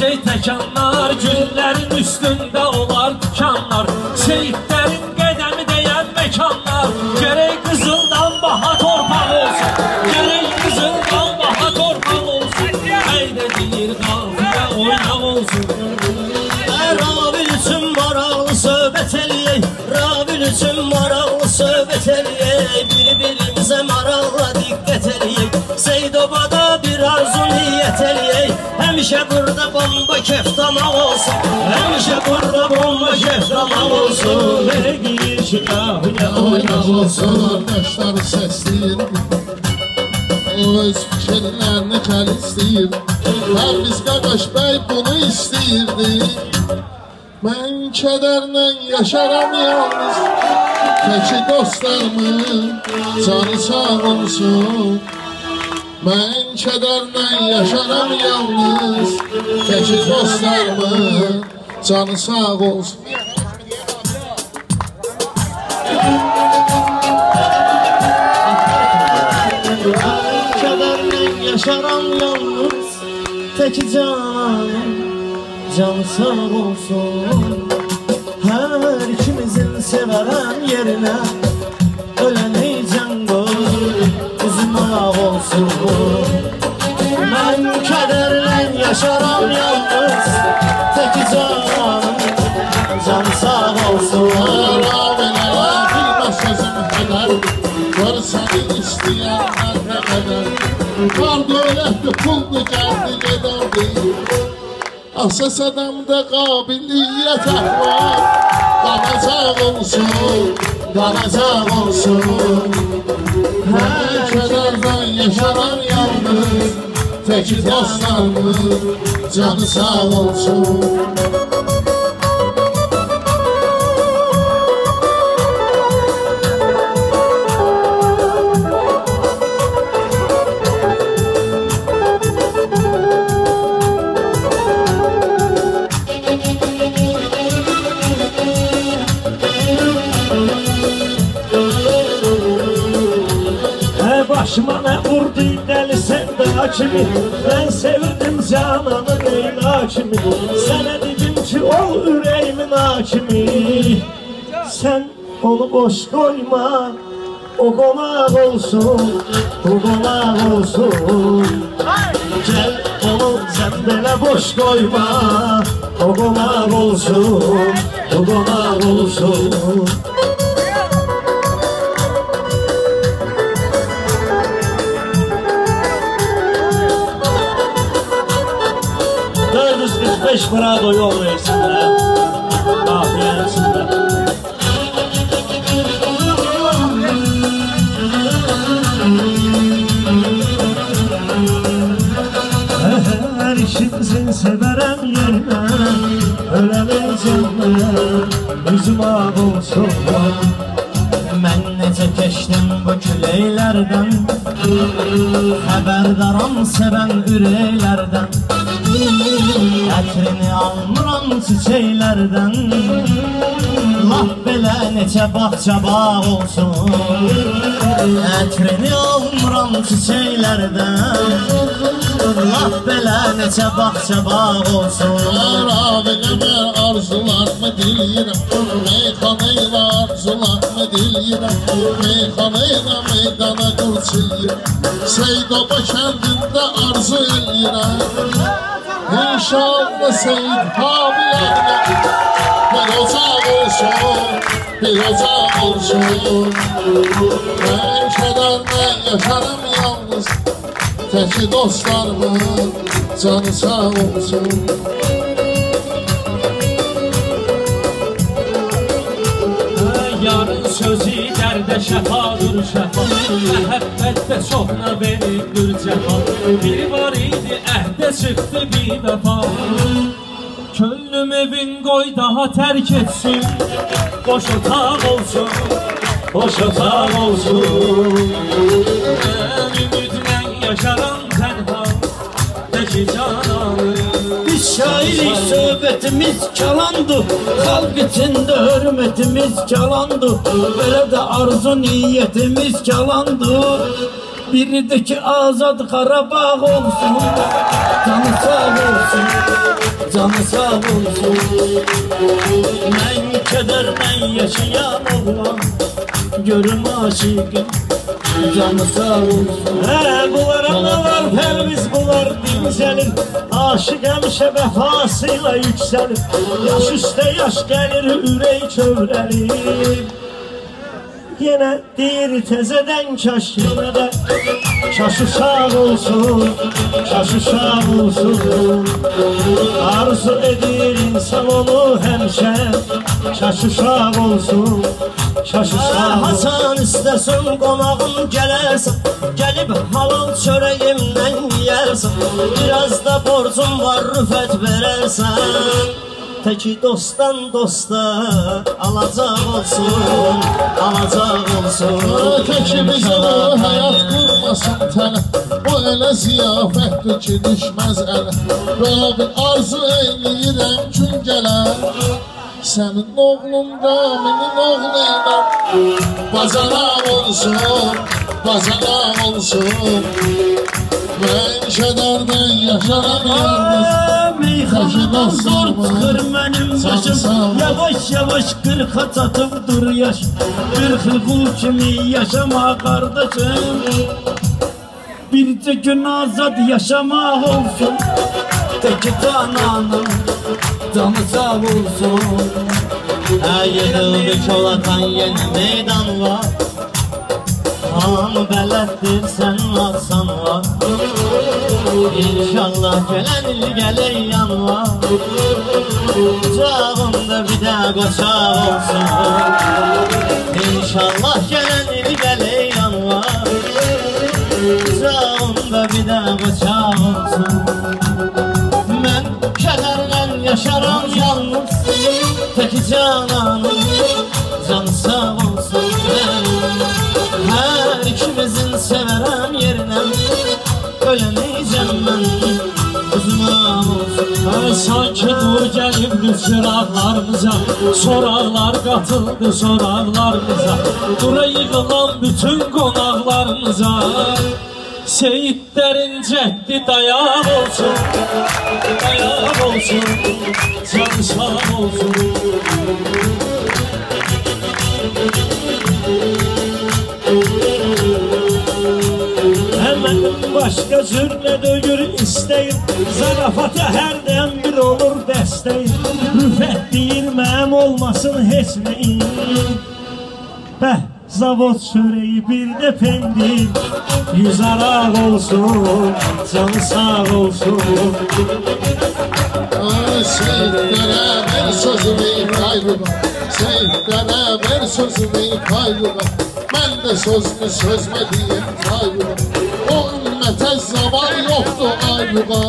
çiçek təkanlar, güllərin üstündə olar dükanlar, şehitlərin qədəmi deyən məkanlar. Gərək qızıldan baha torpaq olsun, gərək qızıldan baha torpaq olsun. Əydə deyir qafiyə oynaq olsun. Ravil üçün maraqlı söhbət eləyək, Ravil üçün maraqlı söhbət eləyək, bir-birimizə maraqla diqqət eləyək, Seydobada bir arzu niyyət eləyək. Həmişə burada bomba keftamaq olsun, həmişə burada bomba keftamaq olsun. Elə deyir ki qafiyə oynaq olsun. Qardaşları səsləyir, o öz fikirlərini xəlistəyir. Pərviz Qaqaş bəy bunu istəyirdi. Mən kədərlə yaşaram yalnız, təki dostlarımın canı sağ olsun. Mən kədərlə yaşaram yalnız, təki dostlarımın canı sağ olsun. Kədərlə yaşaram yalnız, təki canım can sağ olsun. Hər ikimizin sevərəm yerinə öləni can qoy, üzüm ağ olsun. Mən kədərlə yaşaram yalnız, təki canım can sağ olsun. Ravilələ bilmə sözüm qədər, gör səni istəyənlər nə qədər. Var dövlətli pullu gəldi gedərdi, əsas adamda qabiliyyət var. Qanacaq olsun, qanacaq olsun. Hər kədərdən yaşaram yalnız, təki dostlarımın canı sağ olsun. Başıma nə vurdu dəli sevda kimi, mən sevirdim cananı Leyla kimi. Sənə dedim ki ol ürəyimin hakimi, sən onu boş qoyma, o qonaq olsun, o qonaq olsun. Gəl onu zəmbələ boş qoyma, o qonaq olsun, o qonaq olsun. 445 Prado yol versinler. Afiyet olsunlar. Her işimizin severem yerine ölemeyeceğim, yüzüm ağ olsun. Mən necə keçdim bu küləklərdən, xəbərdaram sevən ürəklərdən. Ətrini almıram çiçəklərdən, laf belə neçə bağça bağ olsun. Ətrini almıram çiçəklərdən, laf belə neçə bağça bağ olsun. Raviləmə arzularımı diləyirəm, meyxanayla arzularımı diləyirəm, meyxanayla meydana qurçiyirəm, Seydoba kəndində arzu eləyirəm. İnşallah Seyd Habilərlə bir ocaq olsun, bir ocaq olsun. Mən kədərlə yaşarım yalnız, təki dostlarımın canı sağ olsun. Yarın sözü dərdə şəfadır şəfa, məhəbbətdə çoxna veribdir cəfa. Biri var idi əhdə çıxdı bir dəfa, könlüm evin qoy daha tərk etsin, boş otaq olsun, boş otaq olsun. Mən ümidlə yaşaram tənha, təki cananı. Biz şairik söhbətimiz kalandı, xalq içində hörmətimiz kalandı, belə də arzu niyyətimiz kalandı. Biri də ki azad Qarabağ olsun, canı sağ olsun, canı sağ olsun. Mən kədərdən yaşayan oğlan, görüm aşıqım, canı sağ olsun. Bunlar analar pərviz, bunlar dincəlir. Aşıq həmişə vəfasıyla yüksəlir. Yaş üstə yaş gəlir, ürək kövrəlir. Yenə deyir təzədən kaş, yenə də kaş uşaq olsun, kaş uşaq olsun. Arzu edir insan onu həmişə, kaş uşaq olsun, kaş uşaq olsun. Hasan istəsin qonağım gələrsən, gəlib halal çörəyimdən yiyərsən. Biraz da borcum var, rüfət verərsən. Təki dostdan dosta alacaq olsun, alacaq olsun. Təki bizə həyat qurmasın tənə, o elə ziyafətdir ki düşməz ələ. Rabin arzu eyləyirəm gün gələr, sənin oğlun Raminin oğlu ilə bacanaq olsun, bacanaq olsun. Mən kədərdən yaşaram yalnız, Meyxanadan zor çıxır mənim başım. Yavaş yavaş qırxa çatıb dur yaş, qırxı qul kimi yaşama qardaşım. Bircə gün azad yaşamaq olsun, təki cananım, canı sağ olsun. Yedildi kolatan yeni meydan var, hamı bələddir sən atsan var. İnşallah gələn il gələk yanvar, Cağımda bir də qoçaq olsun. İnşallah gələn il gələk yanvar, Cağımda bir də qoçaq olsun. Mən kədərlə yaşaram yalnız, təki cananım, canı sağ olsun. Hər ikimizin sevərəm yerinə, ölənəcəm mən, uzman olsun. Sanki nur gəlibdir çıraqlarımıza, soraqlar qatıldı soraqlarımıza. Dura yığılan bütün qonaqlarımıza, Seyidlərin cəhdi dayaq olsun, dayaq olsun, canı sağ olsun. Mənim başqa cürlə döyür istəyir, zarafata hərdən bir olur dəstəyir. Rüfət deyir mənim olmasın heç nəyim. Bəh, zavod çörəyi bir də pendir, yüz araq olsun, canı sağ olsun. Seyidlərə ver sözümü qaylığa, Seyidlərə ver sözümü qaylığa. Mən də sözümü sözmə deyim qaylığa. O ümmətə zavar yoxdur aylığa,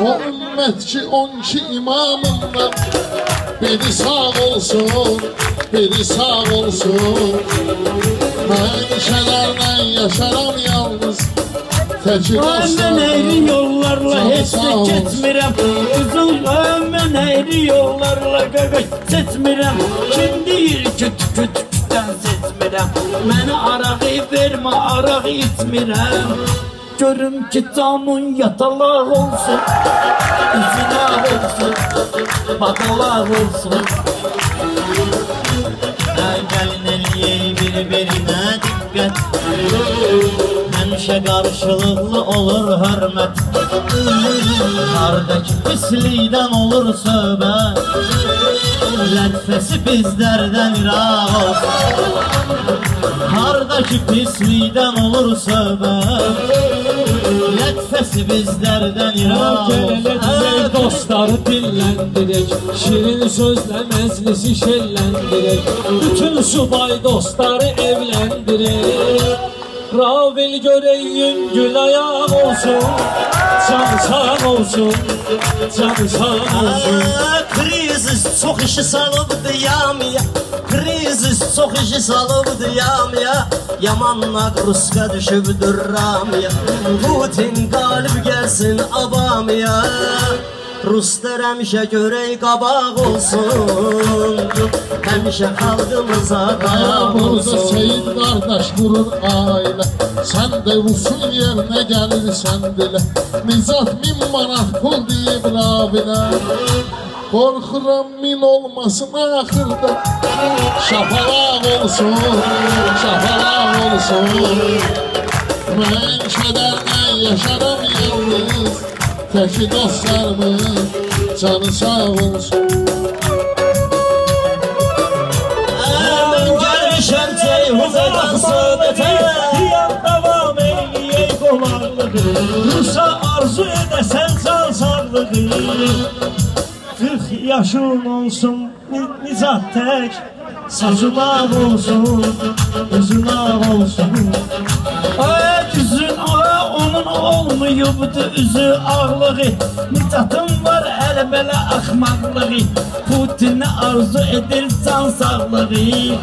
o ümmət ki 12 imamından biri sağ olsun, biri sağ olsun. Mən kədərlə yaşaram yalnız, təki dostlar. Mən əyri yollarla heç də getmirəm, Qızılım mən əyri yollarla qaqaş seçmirəm. Kim deyir ki tükü-tüküdən seçmirəm, mənə arağı vermə, arağı içmirəm. Görüm ki canın yatalaq olsun, üzünaq olsun, badalaq olsun. Gəlin eləyək bir-birinə diqqət, həmişə qarşılıqlı olur hörmət. Hardakı pislikdən olur söhbət, lətfəsi bizlərdən iraq olsun. Hardakı pislikdən olur söhbət, lətfəsi bizlərdən iraq olsun. Dostları dilləndirək, şirin sözlə məclisi şəlləndirək, bütün subay dostları evləndirək. Ravil görək yüngül ayaq olsun, can sağ olsun, can sağ olsun. Krizis çox işi salıbdı yamiya, krizis çox işi salıbdı yamiya. Yamanla Ruska düşübdür Ramiya, Putin qalib gəlsin Abamiya. Ruslar həmişə görək qabaq olsun, həmişə xalqımıza dayaq Burada olsun. Seyid qardaş vurur ailə, sən də usul yerinə gəlirsən dilə. Nizat 1000 manat pul deyib Rabilə, qorxuram min olmasın axırda. Şapalaq olsun, şapalaq olsun. Mən kədərlə yaşaram yalnız, təki dostlarımın canı sağ olsun. Mən gəlmişəm Ceyhun'dan söhbətə, Diyan davam eyləyək qolarlığı, Rusa arzu edəsən can sağlığı. 40 yaşın olsun Nizat tək, saçın ağ olsun, üzün ağ olsun. Ay üzün ağa onun olmuyubdu üzü ağlığı. Nizatın var elə belə axmaqlığı, Putin'i arzu edir can sağlığı.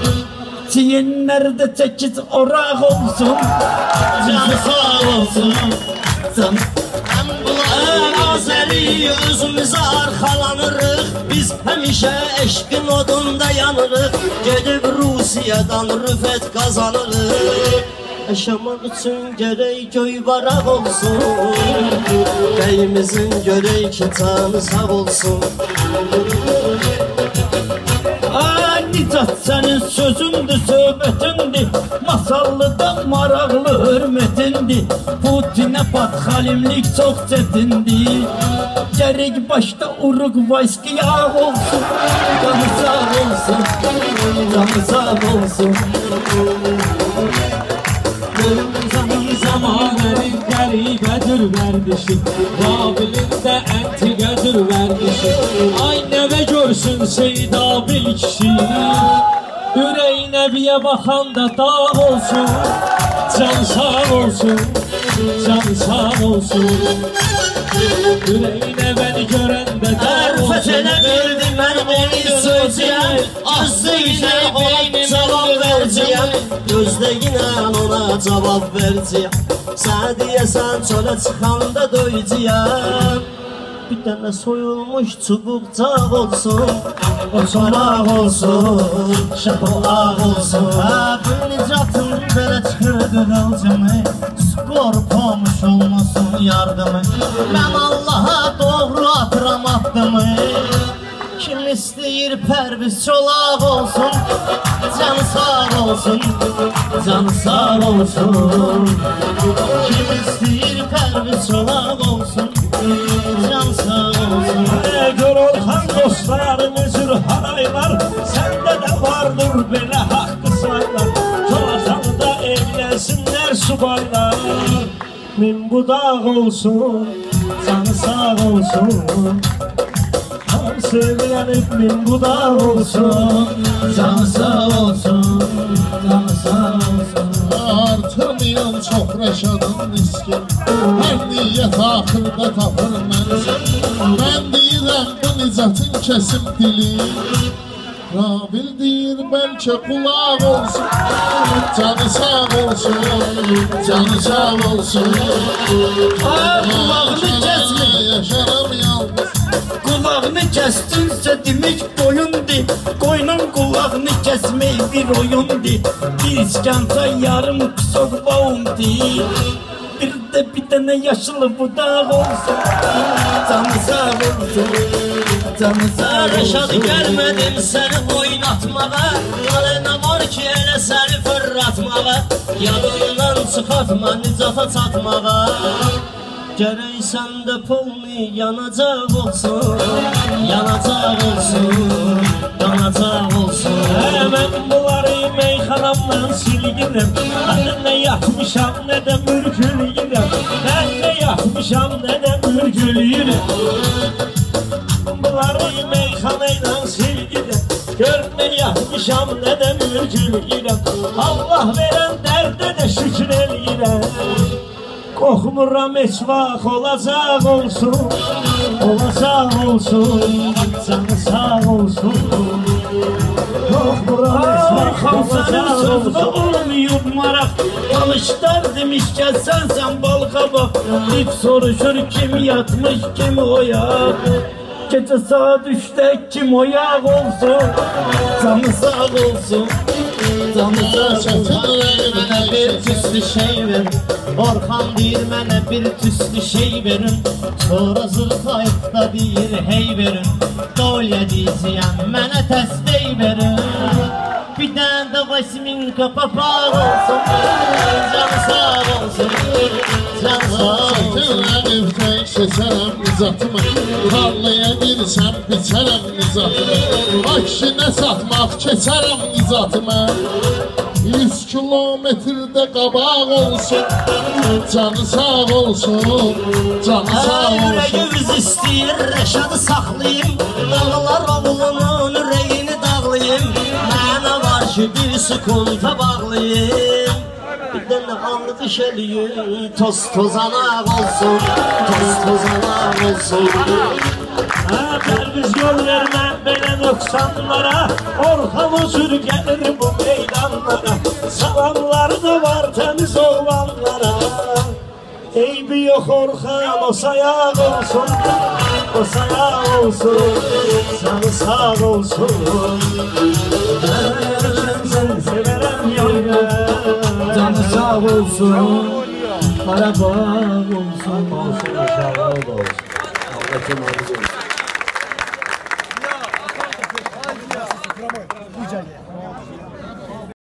Çiyinlərdə çəkic oraq olsun, canı sağ olsun. Azəri özümüzə arxalanırıq, biz həmişə eşqin odunda yanırıq. Gedib Rusiyadan rüfət qazanırıq, yaşamaq üçün gərək göy varaq olsun, bəyimizin görək ki canı sağ olsun. Nizat sənin sözündür, söhbətindir, masallıda maraqlı hörmətindir. Putinə patxalimlik çox çətindir, gərək başda Urugvayski yağ olsun, canı sağ olsun, canı sağ olsun. Zamanənin qəribədir vərdişi, Rabilin də əntiqədir vərdişi. Ay nəvə görsün Seyid Abil kişi, ürəyi nəbiyə baxanda dağ olsun, can sağ olsun, can sağ olsun. Ürəyi nəvəni görəndə dağ olsun. Ərfət elə bildim mən onu söyləyəm, azdı ilə ona cavab verəcəyəm, gözlə yinə ona cavab verəcəyəm. Sən deyəsən çölə çıxanda döyəcəyəm, bir dənə soyulmuş çubuq cağ olsun, oçanaq olsun, şapalaq olsun. Bu Nicatın belə çıxırdı qılcımı, qorxmuş olmasın yardımı. Mən Allaha doğru atıram addımı, kim istəyir pərviz çolaq olsun, canı sağ olsun, canı sağ olsun. Kim istəyir pərviz çolaq olsun, canı sağ olsun. Gör olxan dostlarımız haraylar, səndə də vardır belə haqqı saylar. Çoğasanda evlənsinlər subaylar, min budaq olsun, canı sağ olsun. Sevlənib min budaq olsun, canı sağ olsun, canı sağ olsun. Artırmayın çox rəşadın riski, hər niyyət axırda tapır mənzil. Mən deyirəm bu Nicatın kəsim dili, Rabil deyir bəlkə qulaq olsun, canı sağ olsun, canı sağ olsun. Qulağını kəsmə, yaşaram yalnız, qulağını kəsdinsə demək boyundur, qoyunun qulağını kəsmək bir oyundur. Bir iskanta yarım qısok boğundur, bir dənə yaşılı budaq olsun, canı sağ olsun, canı sağ olsun. Rəşad gəlmədim səni oynatmağa, qalına var ki elə səni fırlatmağa, yadından çıxartma Nicata çatmağa. Gərək səndə pulni yanacaq olsun, yanacaq olsun, yanacaq olsun. Mən bunları meyxanamdan silgirəm, mən nə yapmışam, nə də mürgüləyirəm, mən nə yapmışam, nə də mürgüləyirəm. Bunları meyxanayla silgirəm, gör nə yapmışam, nə də mürgüləyirəm. Allah verən dərdə də şükür eləyirəm. Qorxmuram heç vaxt olacaq olsun, olacaq olsun, canı sağ olsun. Qorxmuram heç vaxt olacaq olsun. Olmayıb maraq, alışlar demiş gəlsən sən balqa bax. Dik soruşur kim yatmış kim oyaq. gece saat 3'te kim oyak olsun? Canı sağ olsun. Canı sağ olsun. Mənə bir tüslü şey ver. Orxan deyir mənə bir tüslü şey verin. Sonra zırxayıb da deyir hey verin. Dolya diyeceğim mənə təsbih verin. Bir dənə də vasminka papaq olsun. Canı sağ olsun. Canı sağ olsun. Çətinlə evdən keçərəm nizatıma. Tarlaya girsəm biçərəm nizatıma. Akşinə satmaq keçərəm nizatıma. 100 kilometrdə qabaq olsun. Canı sağ olsun. Canı sağ olsun. Ürəyimiz istəyir Rəşadı saxlayım. Dağlar oğlunun ürəyini dağlayım. Mənə var ki bir sükunta bağlayım. Bir dənə anlı düşəliyim. Toz tozanaq olsun. Toz tozanaq olsun. Pərviz yol vermə belə nöqsanlara. Orxan özür gəlir bu meydanlara. Salamlar da var təmiz oğlanlara. Eybi yox Orxan o sayaq olsun. O sayaq olsun. Canı sağ olsun. Sen severəm yollar. Canı sağ olsun. Qarabağ olsun. Olsun inşallah olsun. Allah kim olsun.